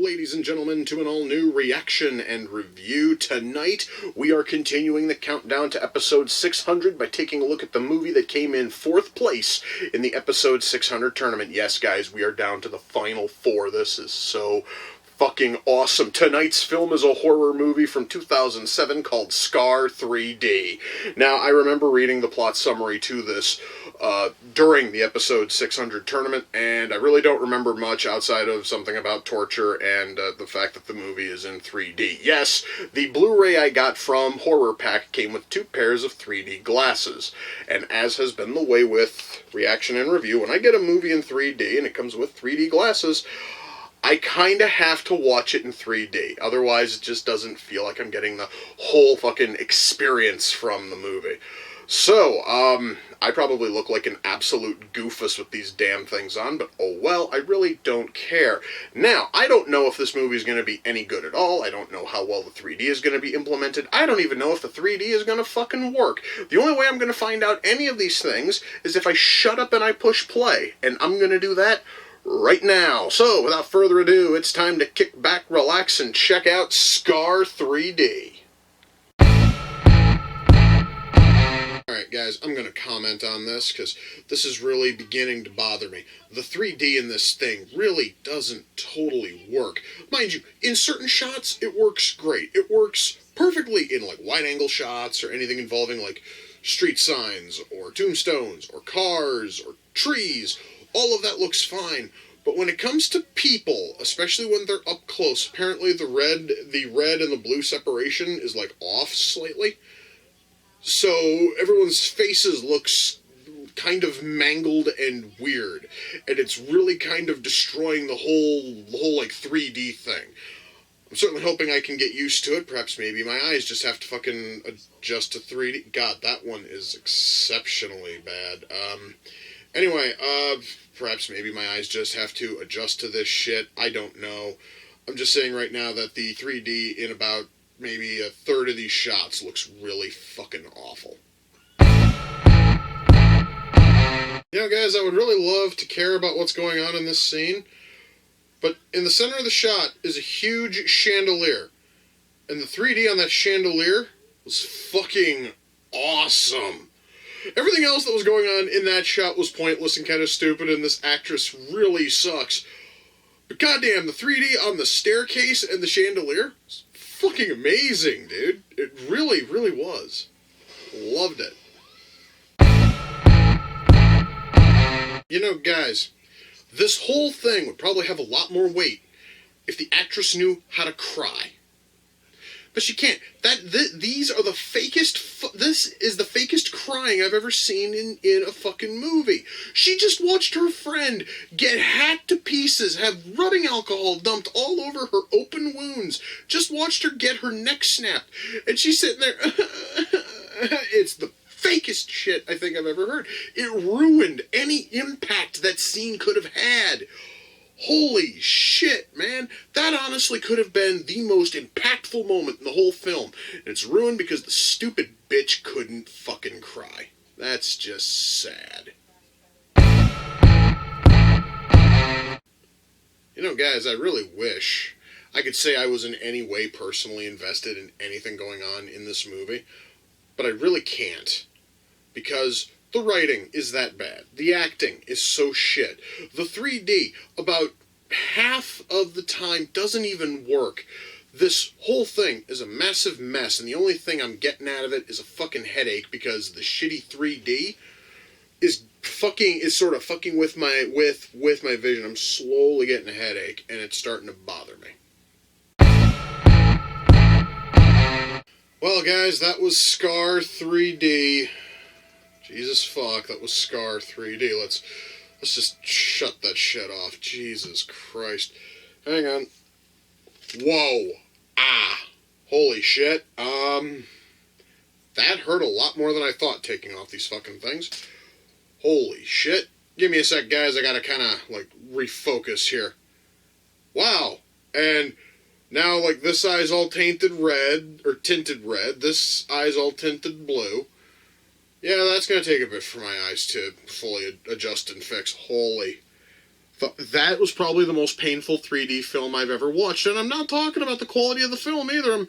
ladies and gentlemen, to an all-new reaction and review. Tonight, we are continuing the countdown to episode 600 by taking a look at the movie that came in 4th place in the episode 600 tournament. Yes, guys, we are down to the final 4. This is so fucking awesome. Tonight's film is a horror movie from 2007 called Scar 3D. Now, I remember reading the plot summary to this during the episode 600 tournament, and I really don't remember much outside of something about torture and the fact that the movie is in 3D. Yes, the Blu-ray I got from Horror Pack came with 2 pairs of 3D glasses, and as has been the way with reaction and review, when I get a movie in 3D and it comes with 3D glasses, I kind of have to watch it in 3D. Otherwise, it just doesn't feel like I'm getting the whole fucking experience from the movie. So, I probably look like an absolute goofus with these damn things on, but oh well, I really don't care. Now, I don't know if this movie is going to be any good at all. I don't know how well the 3D is going to be implemented. I don't even know if the 3D is going to fucking work. The only way I'm going to find out any of these things is if I shut up and I push play, and I'm going to do that right now. So, without further ado, it's time to kick back, relax, and check out Scar 3D. Alright guys, I'm going to comment on this because this is really beginning to bother me. The 3D in this thing really doesn't totally work. Mind you, in certain shots it works great. It works perfectly in like wide-angle shots or anything involving like street signs or tombstones or cars or trees. All of that looks fine. But when it comes to people, especially when they're up close, apparently the red and the blue separation is like off slightly. So everyone's faces looks kind of mangled and weird, and it's really kind of destroying the whole like 3D thing. I'm certainly hoping I can get used to it. Perhaps maybe my eyes just have to fucking adjust to 3D. God, that one is exceptionally bad. Anyway, perhaps maybe my eyes just have to adjust to this shit. I don't know. I'm just saying right now that the 3D in about maybe a third of these shots looks really fucking awful. You know, guys, I would really love to care about what's going on in this scene, but in the center of the shot is a huge chandelier, and the 3D on that chandelier was fucking awesome. Everything else that was going on in that shot was pointless and kind of stupid, and this actress really sucks. But goddamn, the 3D on the staircase and the chandelier was fucking amazing, dude. It really, really was. Loved it. You know, guys, this whole thing would probably have a lot more weight if the actress knew how to cry. But she can't. These are the fakest. This is the fakest crying I've ever seen in a fucking movie. She just watched her friend get hacked to pieces, have rubbing alcohol dumped all over her open wounds. Just watched her get her neck snapped, and she's sitting there. It's the fakest shit I think I've ever heard. It ruined any impact that scene could have had. Holy shit, man. That honestly could have been the most impactful moment in the whole film. And it's ruined because the stupid bitch couldn't fucking cry. That's just sad. You know, guys, I really wish I could say I was in any way personally invested in anything going on in this movie. But I really can't. Because the writing is that bad. The acting is so shit. The 3D, about half of the time, doesn't even work. This whole thing is a massive mess, and the only thing I'm getting out of it is a fucking headache because the shitty 3D is sort of fucking with my vision. I'm slowly getting a headache, and it's starting to bother me. Well, guys, that was Scar 3D. Jesus fuck, that was Scar 3D. Let's just shut that shit off. Jesus Christ. Hang on. Whoa. Ah. Holy shit. That hurt a lot more than I thought, taking off these fucking things. Holy shit. Give me a sec, guys. I gotta kinda, like, refocus here. Wow. And now, like, this eye's all tainted red, or tinted red. This eye's all tinted blue. Yeah, that's going to take a bit for my eyes to fully adjust and fix. Holy That was probably the most painful 3D film I've ever watched, and I'm not talking about the quality of the film either. I'm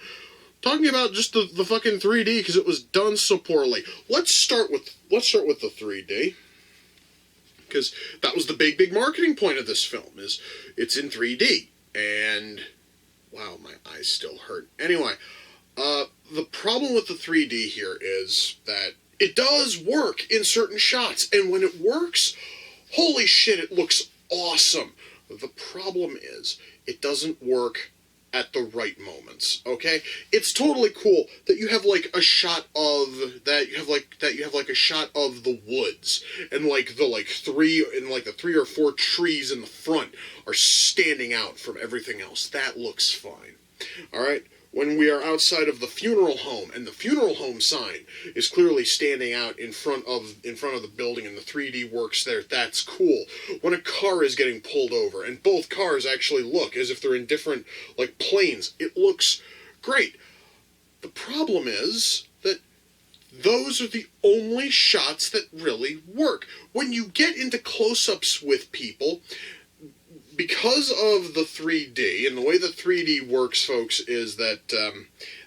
talking about just the fucking 3D because it was done so poorly. Let's start with the 3D, because that was the big marketing point of this film. Is it's in 3D, and wow, my eyes still hurt. Anyway, the problem with the 3D here is that it does work in certain shots, and when it works, holy shit, it looks awesome. The problem is it doesn't work at the right moments, okay? It's totally cool that you have like a shot of a shot of the woods, and the three or four trees in the front are standing out from everything else. That looks fine. All right? When we are outside of the funeral home, and the funeral home sign is clearly standing out in front of the building, and the 3D works there, that's cool. When a car is getting pulled over, and both cars actually look as if they're in different, like, planes, it looks great. The problem is that those are the only shots that really work. When you get into close-ups with people, because of the 3D, and the way the 3D works, folks, is that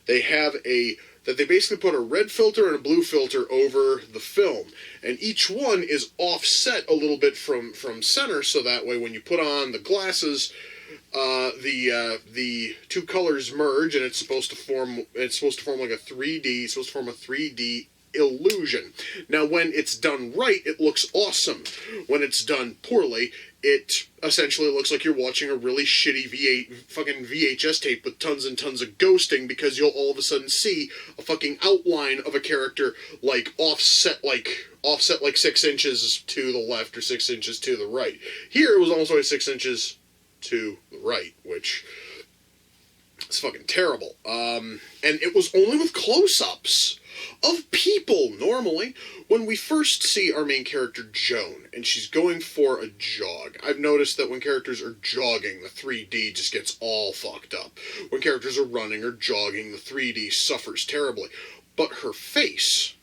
they basically put a red filter and a blue filter over the film, and each one is offset a little bit from center, so that way when you put on the glasses, the two colors merge, and it's supposed to form like a 3D. It's supposed to form a 3D illusion. Now, when it's done right, it looks awesome. When it's done poorly, it essentially looks like you're watching a really shitty fucking VHS tape with tons and tons of ghosting, because you'll all of a sudden see a fucking outline of a character like offset like 6 inches to the left or 6 inches to the right. Here it was almost always 6 inches to the right, which is fucking terrible. And it was only with close-ups of people, normally. When we first see our main character, Joan, and she's going for a jog, I've noticed that when characters are jogging, the 3D just gets all fucked up. When characters are running or jogging, the 3D suffers terribly. But her face,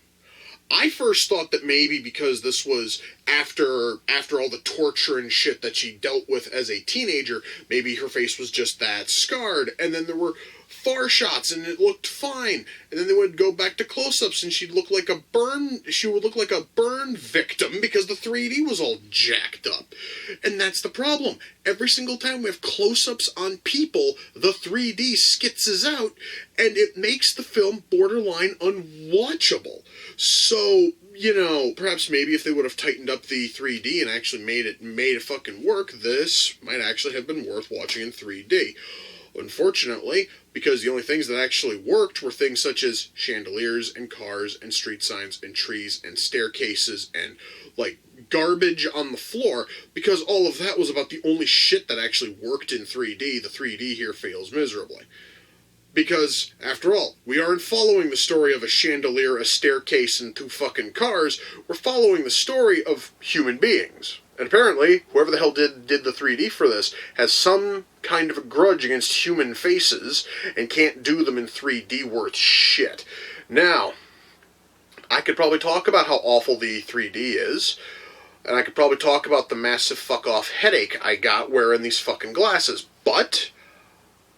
I first thought that maybe because this was after all the torture and shit that she dealt with as a teenager, maybe her face was just that scarred, and then there were far shots and it looked fine, and then they would go back to close-ups and she would look like a burn victim because the 3D was all jacked up. And that's the problem. Every single time we have close-ups on people, the 3D skitzes out, and it makes the film borderline unwatchable. So, you know, perhaps maybe if they would have tightened up the 3D and actually made it fucking work, this might actually have been worth watching in 3D. Unfortunately, because the only things that actually worked were things such as chandeliers and cars and street signs and trees and staircases and, like, garbage on the floor, because all of that was about the only shit that actually worked in 3D. The 3D here fails miserably. Because, after all, we aren't following the story of a chandelier, a staircase, and 2 fucking cars. We're following the story of human beings. And apparently, whoever the hell did the 3D for this has some kind of a grudge against human faces and can't do them in 3D worth shit. Now, I could probably talk about how awful the 3D is, and I could probably talk about the massive fuck-off headache I got wearing these fucking glasses, but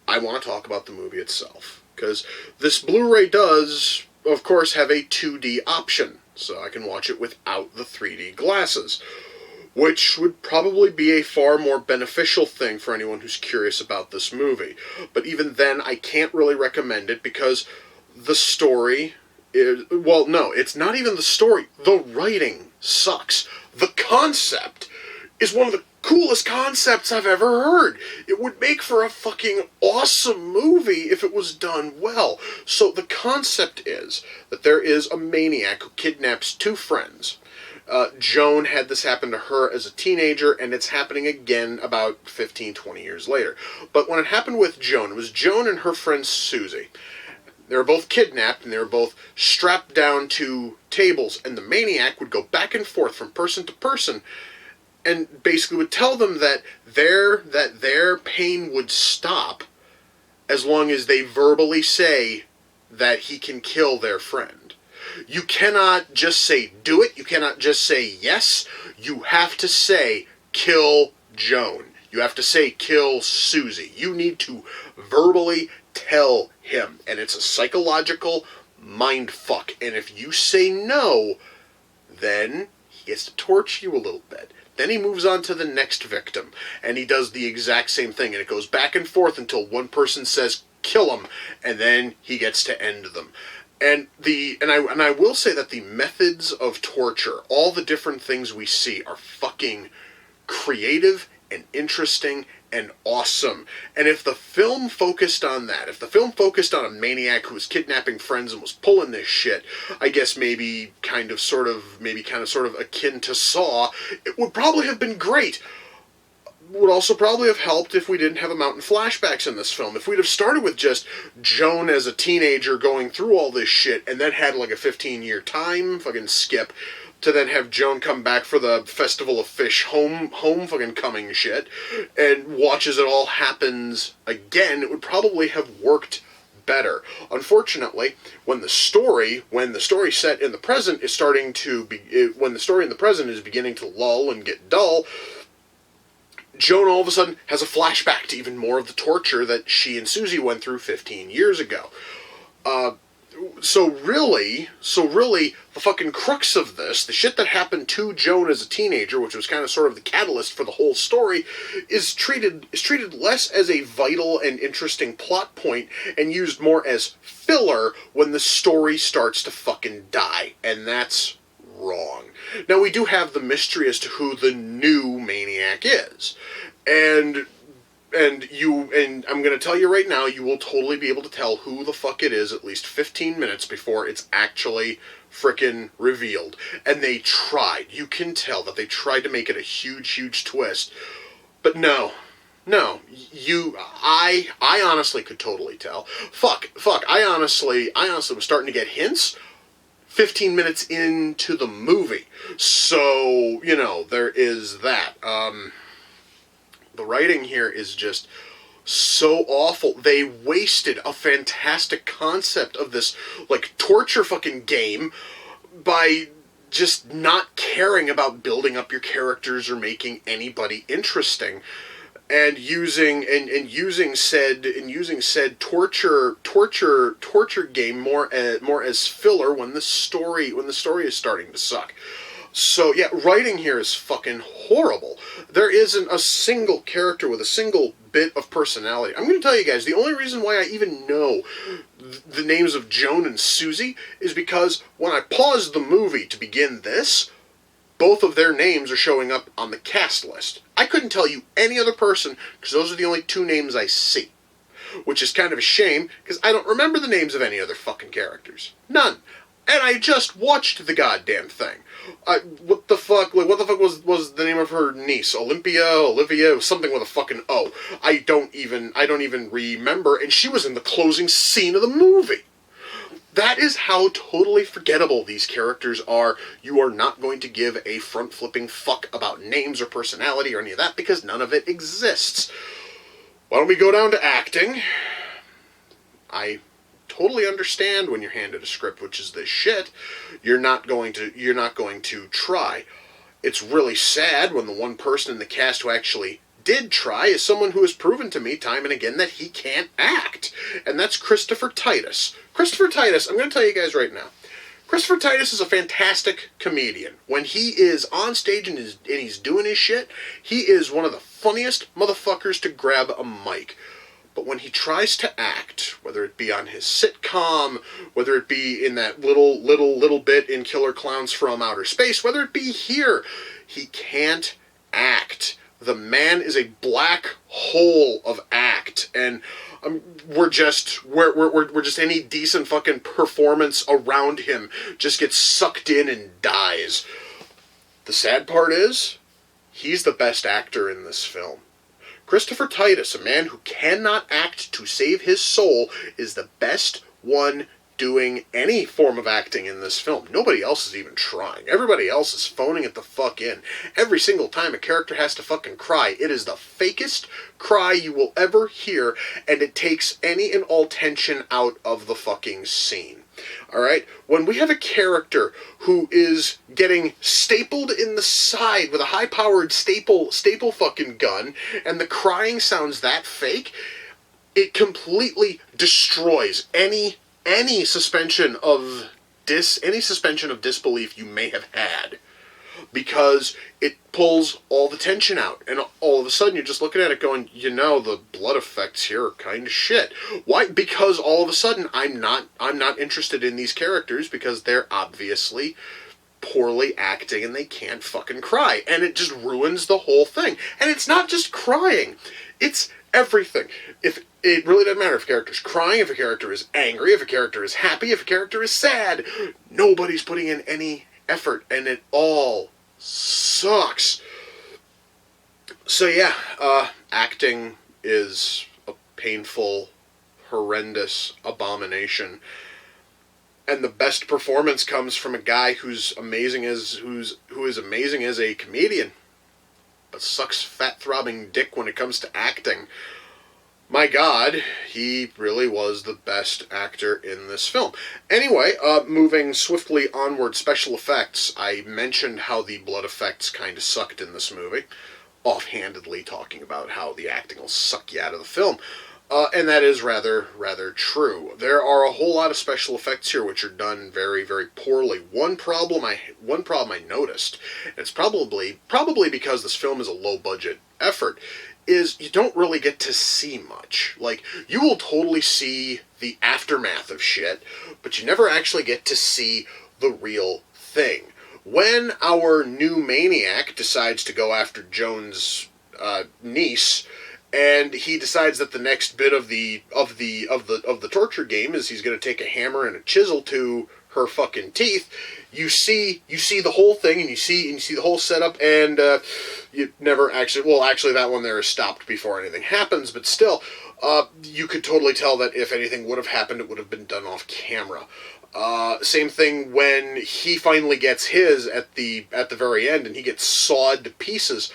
I want to talk about the movie itself, because this Blu-ray does, of course, have a 2D option, so I can watch it without the 3D glasses, which would probably be a far more beneficial thing for anyone who's curious about this movie. But even then, I can't really recommend it because the story is... Well, no, it's not even the story. The writing sucks. The concept is one of the coolest concepts I've ever heard. It would make for a fucking awesome movie if it was done well. So the concept is that there is a maniac who kidnaps 2 friends. Joan had this happen to her as a teenager, and it's happening again about 15, 20 years later. But when it happened with Joan, it was Joan and her friend Susie. They were both kidnapped, and they were both strapped down to tables, and the maniac would go back and forth from person to person, and basically would tell them that their pain would stop as long as they verbally say that he can kill their friend. You cannot just say do it. You cannot just say yes. You have to say kill Joan. You have to say, kill Susie. You need to verbally tell him. And it's a psychological mind fuck. And if you say no, then he gets to torture you a little bit. Then he moves on to the next victim. And he does the exact same thing. And it goes back and forth until one person says, kill him. And then he gets to end them. And I will say that the methods of torture, all the different things we see, are fucking creative and interesting and awesome. And if the film focused on that, if the film focused on a maniac who was kidnapping friends and was pulling this shit, I guess maybe kind of sort of akin to Saw, it would probably have been great. Would also probably have helped if we didn't have a mountain flashbacks in this film. If we'd have started with just Joan as a teenager going through all this shit and then had like a 15-year time fucking skip to then have Joan come back for the Festival of Fish home fucking coming shit and watches it all happens again, it would probably have worked better. Unfortunately, when the story set in the present is starting to be, when the story in the present is beginning to lull and get dull, Joan all of a sudden has a flashback to even more of the torture that she and Susie went through 15 years ago. So really, the fucking crux of this, the shit that happened to Joan as a teenager, which was kind of sort of the catalyst for the whole story, is treated less as a vital and interesting plot point and used more as filler when the story starts to fucking die. And that's wrong. Now, we do have the mystery as to who the new maniac is. And I'm going to tell you right now, you will totally be able to tell who the fuck it is at least 15 minutes before it's actually frickin' revealed. And they tried. You can tell that they tried to make it a huge twist. But no, I honestly could totally tell. I honestly was starting to get hints 15 minutes into the movie. So, there is that. The writing here is just so awful. They wasted a fantastic concept of this, like, torture fucking game by just not caring about building up your characters or making anybody interesting. And using said torture game more as filler when the story is starting to suck. So yeah, writing here is fucking horrible. There isn't a single character with a single bit of personality. I'm going to tell you guys, the only reason why I even know the names of Joan and Susie is because when I paused the movie to begin this, both of their names are showing up on the cast list. I couldn't tell you any other person because those are the only two names I see. Which is kind of a shame because I don't remember the names of any other fucking characters. None. And I just watched the goddamn thing. What the fuck was the name of her niece? Olivia, something with a fucking O. I don't even remember, and she was in the closing scene of the movie. That is how totally forgettable these characters are. You are not going to give a front-flipping fuck about names or personality or any of that because none of it exists. Why don't we go down to acting? I totally understand when you're handed a script which is this shit. You're not going to try. It's really sad when the one person in the cast who actually did try is someone who has proven to me time and again that he can't act. And that's Christopher Titus. Christopher Titus, I'm going to tell you guys right now, Christopher Titus is a fantastic comedian. When he is on stage and he's doing his shit, he is one of the funniest motherfuckers to grab a mic. But when he tries to act, whether it be on his sitcom, whether it be in that little bit in Killer Clowns from Outer Space, whether it be here, he can't act. The man is a black hole of act, and we're just any decent fucking performance around him just gets sucked in and dies. The sad part is, he's the best actor in this film. Christopher Titus, a man who cannot act to save his soul, is the best one doing any form of acting in this film. Nobody else is even trying. Everybody else is phoning it the fuck in. Every single time a character has to fucking cry, it is the fakest cry you will ever hear, and it takes any and all tension out of the fucking scene. Alright? When we have a character who is getting stapled in the side with a high-powered staple fucking gun, and the crying sounds that fake, it completely destroys any suspension of disbelief you may have had, because it pulls all the tension out, and all of a sudden you're just looking at it going, the blood effects here are kind of shit. Why? Because all of a sudden I'm not interested in these characters, because they're obviously poorly acting and they can't fucking cry, and it just ruins the whole thing. And it's not just crying, it's everything. If it really doesn't matter if a character's crying, if a character is angry, if a character is happy, if a character is sad, nobody's putting in any effort, and it all sucks. So yeah, acting is a painful, horrendous abomination, and the best performance comes from a guy who is amazing as a comedian, but sucks fat throbbing dick when it comes to acting. My God, he really was the best actor in this film. Anyway, moving swiftly onward, special effects. I mentioned how the blood effects kind of sucked in this movie, offhandedly talking about how the acting will suck you out of the film. And that is rather true. There are a whole lot of special effects here which are done very, very poorly. One problem I noticed, and it's probably because this film is a low-budget effort, is you don't really get to see much. Like, you will totally see the aftermath of shit, but you never actually get to see the real thing. When our new maniac decides to go after Joan's niece, and he decides that the next bit of the torture game is he's going to take a hammer and a chisel to her fucking teeth, you see the whole thing, and you see the whole setup, and you never actually, well, actually that one there is stopped before anything happens, but still, you could totally tell that if anything would have happened, it would have been done off camera. Same thing when he finally gets his at the very end, and he gets sawed to pieces.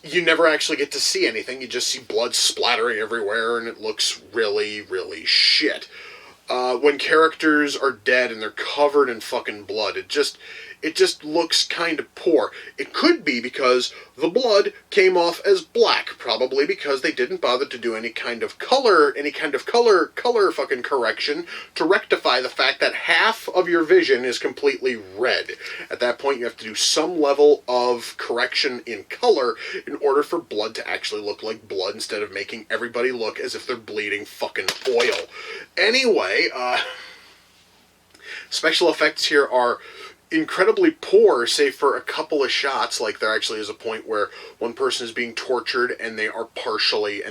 You never actually get to see anything. You just see blood splattering everywhere, and it looks really, really shit. When characters are dead and they're covered in fucking blood, it just looks kind of poor. It could be because the blood came off as black, probably because they didn't bother to do any kind of color fucking correction to rectify the fact that half of your vision is completely red. At that point, you have to do some level of correction in color in order for blood to actually look like blood, instead of making everybody look as if they're bleeding fucking oil. Anyway, special effects here are incredibly poor, save for a couple of shots. Like, there actually is a point where one person is being tortured and they are partially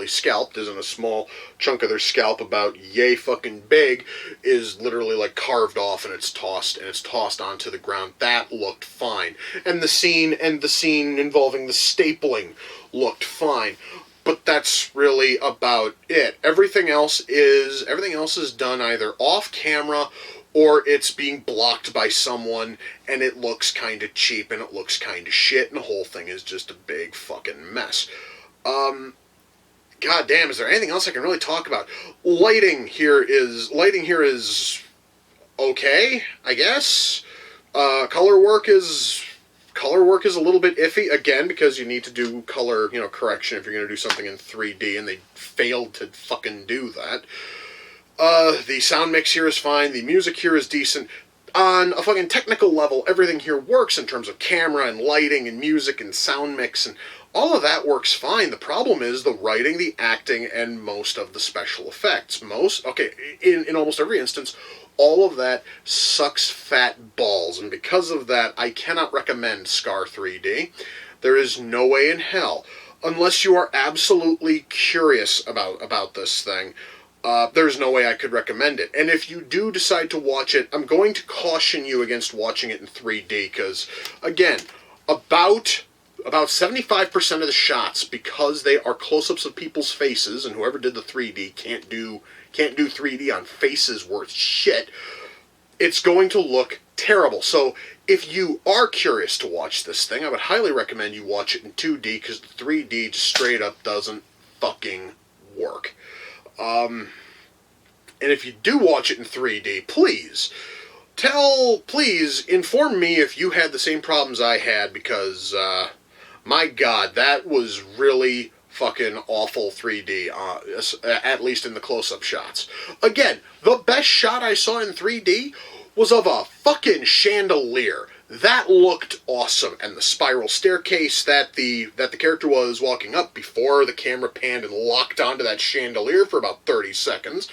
scalped, as in a small chunk of their scalp about yay fucking big is literally like carved off, and it's tossed onto the ground. That looked fine. And the scene involving the stapling looked fine. But that's really about it. Everything else is done either off camera, or it's being blocked by someone, and it looks kind of cheap, and it looks kind of shit, and the whole thing is just a big fucking mess. God damn, is there anything else I can really talk about? Lighting here is okay, I guess. Color work is a little bit iffy, again, because you need to do color, correction if you're going to do something in 3D, and they failed to fucking do that. The sound mix here is fine, the music here is decent. On a fucking technical level, everything here works in terms of camera and lighting and music and sound mix, and all of that works fine. The problem is the writing, the acting, and most of the special effects. In almost every instance, all of that sucks fat balls, and because of that, I cannot recommend Scar 3D. There is no way in hell, unless you are absolutely curious about this thing, there's no way I could recommend it. And if you do decide to watch it, I'm going to caution you against watching it in 3D, because, again, about about 75% of the shots, because they are close-ups of people's faces, and whoever did the 3D can't do 3D on faces worth shit, it's going to look terrible. So if you are curious to watch this thing, I would highly recommend you watch it in 2D, because the 3D just straight up doesn't fucking work. And if you do watch it in 3D, please inform me if you had the same problems I had, because, my God, that was really fucking awful 3D, at least in the close-up shots. Again, the best shot I saw in 3D was of a fucking chandelier. That looked awesome, and the spiral staircase that the character was walking up before the camera panned and locked onto that chandelier for about 30 seconds,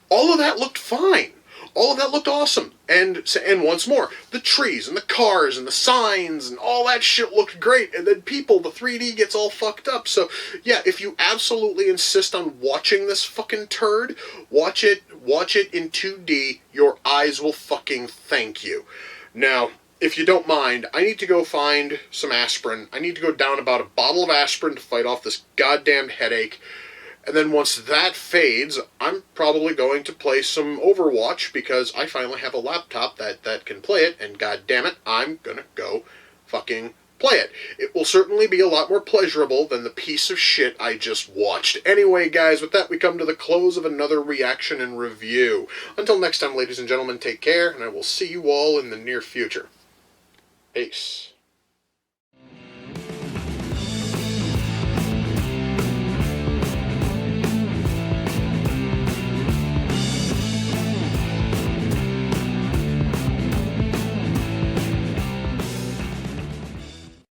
all of that looked fine. All of that looked awesome. And once more, the trees and the cars and the signs and all that shit looked great. And then the 3D gets all fucked up. So, yeah, if you absolutely insist on watching this fucking turd, watch it in 2D. Your eyes will fucking thank you. Now, if you don't mind, I need to go find some aspirin. I need to go down about a bottle of aspirin to fight off this goddamn headache. And then once that fades, I'm probably going to play some Overwatch, because I finally have a laptop that can play it, and goddammit, I'm gonna go fucking play it. It will certainly be a lot more pleasurable than the piece of shit I just watched. Anyway, guys, with that, we come to the close of another reaction and review. Until next time, ladies and gentlemen, take care, and I will see you all in the near future. Peace.